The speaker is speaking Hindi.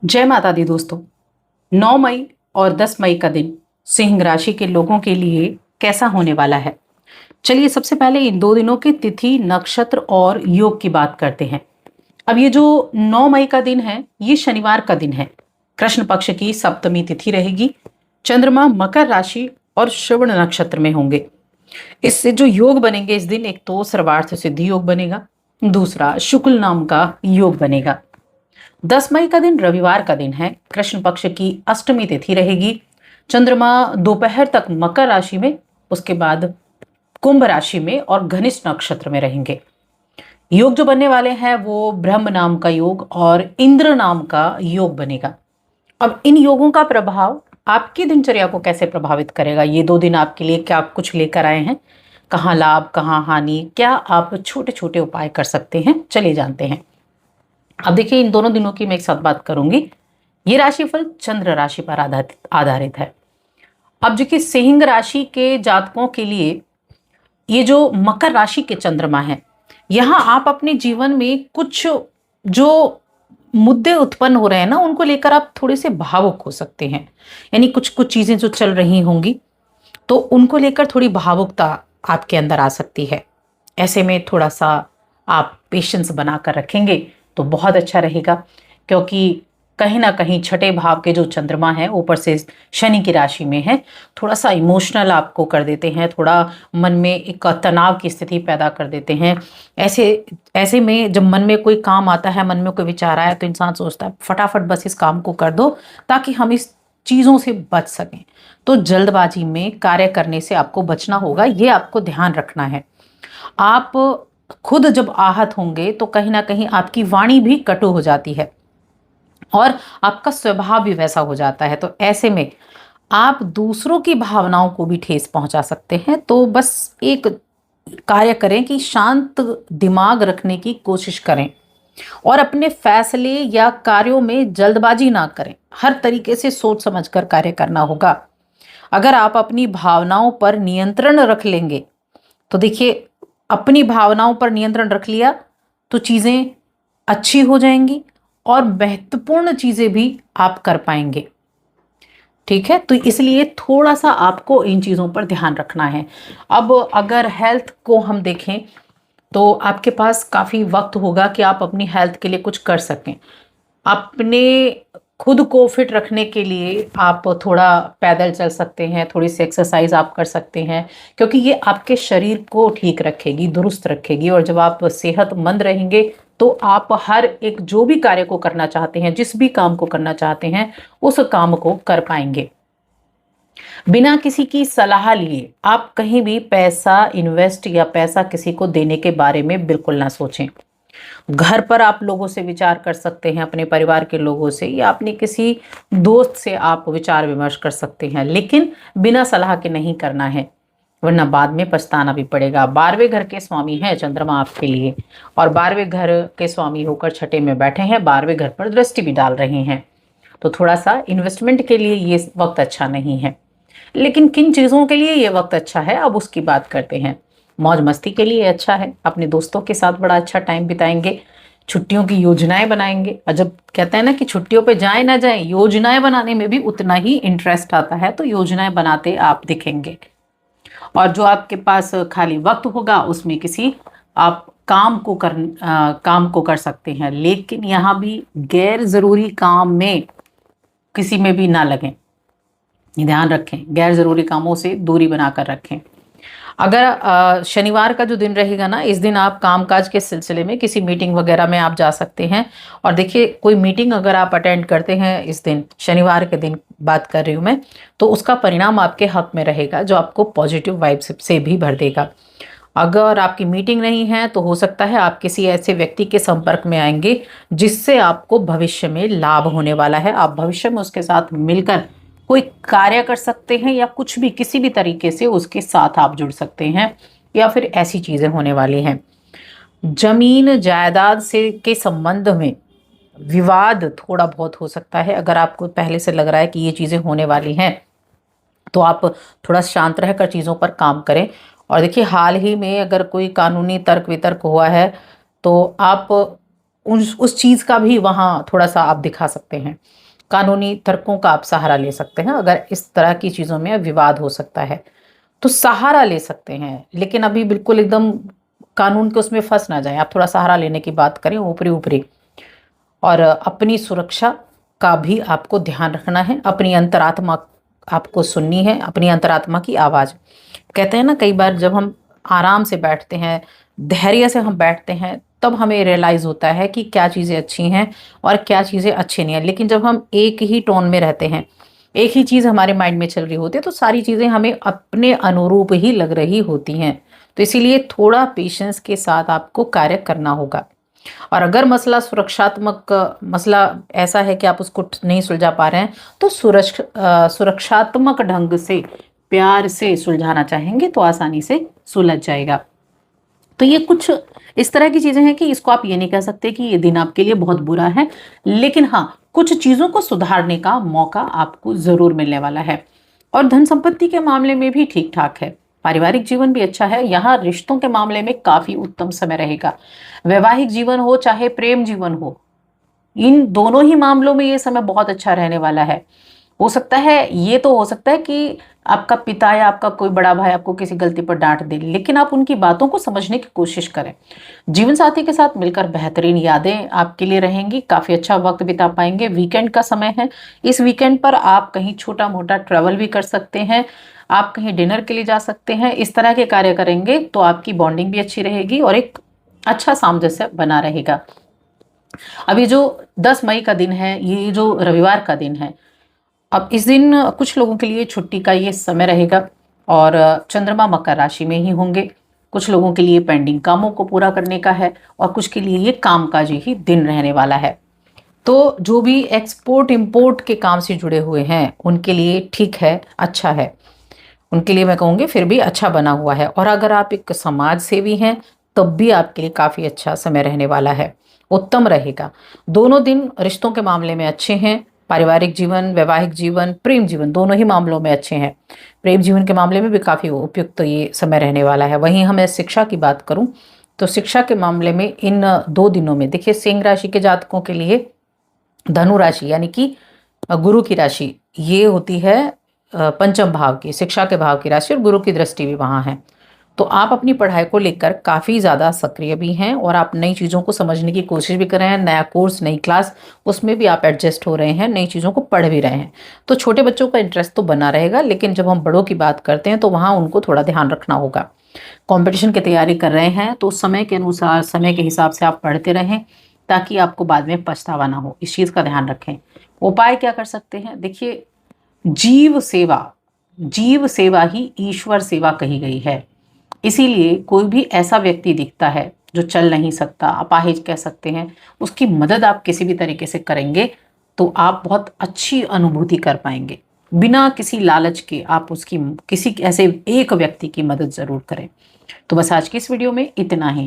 जय माता दी दोस्तों। 9 मई और 10 मई का दिन सिंह राशि के लोगों के लिए कैसा होने वाला है? चलिए सबसे पहले इन 2 दिनों की तिथि, नक्षत्र और योग की बात करते हैं। अब ये जो 9 मई का दिन है, ये शनिवार का दिन है। कृष्ण पक्ष की सप्तमी तिथि रहेगी। चंद्रमा मकर राशि और श्रवण नक्षत्र में होंगे। इससे जो योग बनेंगे इस दिन, एक तो सर्वार्थ सिद्धि योग बनेगा, दूसरा शुक्ल नाम का योग बनेगा। 10 मई का दिन रविवार का दिन है। कृष्ण पक्ष की अष्टमी तिथि रहेगी। चंद्रमा दोपहर तक मकर राशि में, उसके बाद कुंभ राशि में और घनिष्ठ नक्षत्र में रहेंगे। योग जो बनने वाले हैं वो ब्रह्म नाम का योग और इंद्र नाम का योग बनेगा। अब इन योगों का प्रभाव आपकी दिनचर्या को कैसे प्रभावित करेगा? ये 2 दिन आपके लिए क्या कुछ लेकर आए हैं? कहाँ लाभ, कहाँ हानि, क्या आप छोटे छोटे उपाय कर सकते हैं? चलिए जानते हैं। अब देखिए, इन दोनों दिनों की मैं एक साथ बात करूंगी। ये राशिफल चंद्र राशि पर आधारित है। अब देखिए, सिंह राशि के जातकों के लिए ये जो मकर राशि के चंद्रमा है, यहाँ आप अपने जीवन में कुछ जो मुद्दे उत्पन्न हो रहे हैं ना, उनको लेकर आप थोड़े से भावुक हो सकते हैं। यानी कुछ कुछ चीजें जो चल रही होंगी, तो उनको लेकर थोड़ी भावुकता आपके अंदर आ सकती है। ऐसे में थोड़ा सा आप पेशेंस बनाकर रखेंगे तो बहुत अच्छा रहेगा, क्योंकि कहीं ना कहीं छठे भाव के जो चंद्रमा है ऊपर से शनि की राशि में है, थोड़ा सा इमोशनल आपको कर देते हैं, थोड़ा मन में एक तनाव की स्थिति पैदा कर देते हैं। ऐसे ऐसे में जब मन में कोई काम आता है, मन में कोई विचार आया, तो इंसान सोचता है फटाफट बस इस काम को कर दो ताकि हम इस चीज़ों से बच सकें। तो जल्दबाजी में कार्य करने से आपको बचना होगा, ये आपको ध्यान रखना है। आप खुद जब आहत होंगे तो कहीं ना कहीं आपकी वाणी भी कटु हो जाती है और आपका स्वभाव भी वैसा हो जाता है। तो ऐसे में आप दूसरों की भावनाओं को भी ठेस पहुंचा सकते हैं। तो बस एक कार्य करें कि शांत दिमाग रखने की कोशिश करें और अपने फैसले या कार्यों में जल्दबाजी ना करें। हर तरीके से सोच समझकर कार्य करना होगा। अगर आप अपनी भावनाओं पर नियंत्रण रख लेंगे, तो देखिए, अपनी भावनाओं पर नियंत्रण रख लिया तो चीजें अच्छी हो जाएंगी और महत्वपूर्ण चीजें भी आप कर पाएंगे। ठीक है, तो इसलिए थोड़ा सा आपको इन चीजों पर ध्यान रखना है। अब अगर हेल्थ को हम देखें तो आपके पास काफी वक्त होगा कि आप अपनी हेल्थ के लिए कुछ कर सकें। अपने खुद को फिट रखने के लिए आप थोड़ा पैदल चल सकते हैं, थोड़ी सी एक्सरसाइज आप कर सकते हैं, क्योंकि ये आपके शरीर को ठीक रखेगी, दुरुस्त रखेगी। और जब आप सेहतमंद रहेंगे तो आप हर एक जो भी कार्य को करना चाहते हैं, जिस भी काम को करना चाहते हैं, उस काम को कर पाएंगे। बिना किसी की सलाह लिए आप कहीं भी पैसा इन्वेस्ट या पैसा किसी को देने के बारे में बिल्कुल ना सोचें। घर पर आप लोगों से विचार कर सकते हैं, अपने परिवार के लोगों से या अपने किसी दोस्त से आप विचार विमर्श कर सकते हैं, लेकिन बिना सलाह के नहीं करना है, वरना बाद में पछताना भी पड़ेगा। 12वें घर के स्वामी हैं चंद्रमा आपके लिए, और 12वें घर के स्वामी होकर छठे में बैठे हैं, 12वें घर पर दृष्टि भी डाल रहे हैं। तो थोड़ा सा इन्वेस्टमेंट के लिए ये वक्त अच्छा नहीं है। लेकिन किन चीज़ों के लिए ये वक्त अच्छा है, अब उसकी बात करते हैं। मौज मस्ती के लिए अच्छा है, अपने दोस्तों के साथ बड़ा अच्छा टाइम बिताएंगे, छुट्टियों की योजनाएं बनाएंगे। और जब कहते हैं ना कि छुट्टियों पे जाए ना जाए, योजनाएं बनाने में भी उतना ही इंटरेस्ट आता है, तो योजनाएं बनाते आप दिखेंगे। और जो आपके पास खाली वक्त होगा उसमें किसी आप काम को कर सकते हैं, लेकिन यहाँ भी गैर जरूरी काम में किसी में भी ना लगें। ध्यान रखें, गैर जरूरी कामों से दूरी बनाकर रखें। अगर शनिवार का जो दिन रहेगा ना, इस दिन आप कामकाज के सिलसिले में किसी मीटिंग वगैरह में आप जा सकते हैं। और देखिए, कोई मीटिंग अगर आप अटेंड करते हैं इस दिन, शनिवार के दिन बात कर रही हूँ मैं, तो उसका परिणाम आपके हक में रहेगा, जो आपको पॉजिटिव वाइब्स से भी भर देगा। अगर आपकी मीटिंग नहीं है तो हो सकता है आप किसी ऐसे व्यक्ति के संपर्क में आएंगे जिससे आपको भविष्य में लाभ होने वाला है। आप भविष्य में उसके साथ मिलकर कोई कार्य कर सकते हैं या कुछ भी किसी भी तरीके से उसके साथ आप जुड़ सकते हैं, या फिर ऐसी चीजें होने वाली हैं। जमीन जायदाद से के संबंध में विवाद थोड़ा बहुत हो सकता है। अगर आपको पहले से लग रहा है कि ये चीजें होने वाली हैं, तो आप थोड़ा शांत रहकर चीजों पर काम करें। और देखिए, हाल ही में अगर कोई कानूनी तर्क वितर्क हुआ है तो आप उस चीज का भी वहां थोड़ा सा आप दिखा सकते हैं। कानूनी तर्कों का आप सहारा ले सकते हैं, अगर इस तरह की चीजों में विवाद हो सकता है तो सहारा ले सकते हैं। लेकिन अभी बिल्कुल एकदम कानून के उसमें फंस ना जाएं, आप थोड़ा सहारा लेने की बात करें ऊपरी ऊपरी। और अपनी सुरक्षा का भी आपको ध्यान रखना है, अपनी अंतरात्मा आपको सुननी है, अपनी अंतरात्मा की आवाज। कहते हैं ना, कई बार जब हम आराम से बैठते हैं, धैर्य से हम बैठते हैं, तब हमें रियलाइज होता है कि क्या चीजें अच्छी हैं और क्या चीजें अच्छी नहीं है। लेकिन जब हम एक ही टोन में रहते हैं, एक ही चीज हमारे माइंड में चल रही होती है, तो सारी चीजें हमें अपने अनुरूप ही लग रही होती हैं। तो इसीलिए थोड़ा पेशेंस के साथ आपको कार्य करना होगा। और अगर मसला सुरक्षात्मक मसला ऐसा है कि आप उसको नहीं सुलझा पा रहे हैं, तो सुरक्षात्मक ढंग से प्यार से सुलझाना चाहेंगे तो आसानी से सुलझ जाएगा। तो ये कुछ इस तरह की चीजें हैं कि इसको आप ये नहीं कह सकते कि ये दिन आपके लिए बहुत बुरा है, लेकिन हाँ, कुछ चीजों को सुधारने का मौका आपको जरूर मिलने वाला है। और धन संपत्ति के मामले में भी ठीक ठाक है, पारिवारिक जीवन भी अच्छा है। यहाँ रिश्तों के मामले में काफी उत्तम समय रहेगा। वैवाहिक जीवन हो चाहे प्रेम जीवन हो, इन दोनों ही मामलों में ये समय बहुत अच्छा रहने वाला है। हो सकता है, ये तो हो सकता है कि आपका पिता या आपका कोई बड़ा भाई आपको किसी गलती पर डांट दे, लेकिन आप उनकी बातों को समझने की कोशिश करें। जीवन साथी के साथ मिलकर बेहतरीन यादें आपके लिए रहेंगी, काफी अच्छा वक्त बिता पाएंगे। वीकेंड का समय है, इस वीकेंड पर आप कहीं छोटा मोटा ट्रैवल भी कर सकते हैं, आप कहीं डिनर के लिए जा सकते हैं। इस तरह के कार्य करेंगे तो आपकी बॉन्डिंग भी अच्छी रहेगी और एक अच्छा सामंजस्य बना रहेगा। अभी जो 10 मई का दिन है, ये जो रविवार का दिन है, अब इस दिन कुछ लोगों के लिए छुट्टी का ये समय रहेगा और चंद्रमा मकर राशि में ही होंगे। कुछ लोगों के लिए पेंडिंग कामों को पूरा करने का है और कुछ के लिए ये कामकाजी ही दिन रहने वाला है। तो जो भी एक्सपोर्ट इंपोर्ट के काम से जुड़े हुए हैं उनके लिए ठीक है, अच्छा है। उनके लिए मैं कहूँगी फिर भी अच्छा बना हुआ है। और अगर आप एक समाज सेवी हैं तब भी आपके लिए काफ़ी अच्छा समय रहने वाला है, उत्तम रहेगा। दोनों दिन रिश्तों के मामले में अच्छे हैं, पारिवारिक जीवन, वैवाहिक जीवन, प्रेम जीवन, दोनों ही मामलों में अच्छे हैं। प्रेम जीवन के मामले में भी काफ़ी उपयुक्त ये समय रहने वाला है। वहीं हमें शिक्षा की बात करूं तो शिक्षा के मामले में इन 2 दिनों में देखिए, सिंह राशि के जातकों के लिए धनु राशि यानी कि गुरु की राशि ये होती है पंचम भाव की, शिक्षा के भाव की राशि, और गुरु की दृष्टि भी वहाँ है। तो आप अपनी पढ़ाई को लेकर काफ़ी ज़्यादा सक्रिय भी हैं और आप नई चीज़ों को समझने की कोशिश भी कर रहे हैं। नया कोर्स, नई क्लास, उसमें भी आप एडजस्ट हो रहे हैं, नई चीज़ों को पढ़ भी रहे हैं। तो छोटे बच्चों का इंटरेस्ट तो बना रहेगा, लेकिन जब हम बड़ों की बात करते हैं तो वहाँ उनको थोड़ा ध्यान रखना होगा। कंपटीशन की तैयारी कर रहे हैं तो समय के अनुसार, समय के हिसाब से आप पढ़ते रहें ताकि आपको बाद में पछतावा ना हो, इस चीज़ का ध्यान रखें। उपाय क्या कर सकते हैं? देखिए, जीव सेवा, जीव सेवा ही ईश्वर सेवा कही गई है। इसीलिए कोई भी ऐसा व्यक्ति दिखता है जो चल नहीं सकता, अपाहिज कह सकते हैं, उसकी मदद आप किसी भी तरीके से करेंगे तो आप बहुत अच्छी अनुभूति कर पाएंगे। बिना किसी लालच के आप उसकी, किसी ऐसे एक व्यक्ति की मदद जरूर करें। तो बस आज की इस वीडियो में इतना ही।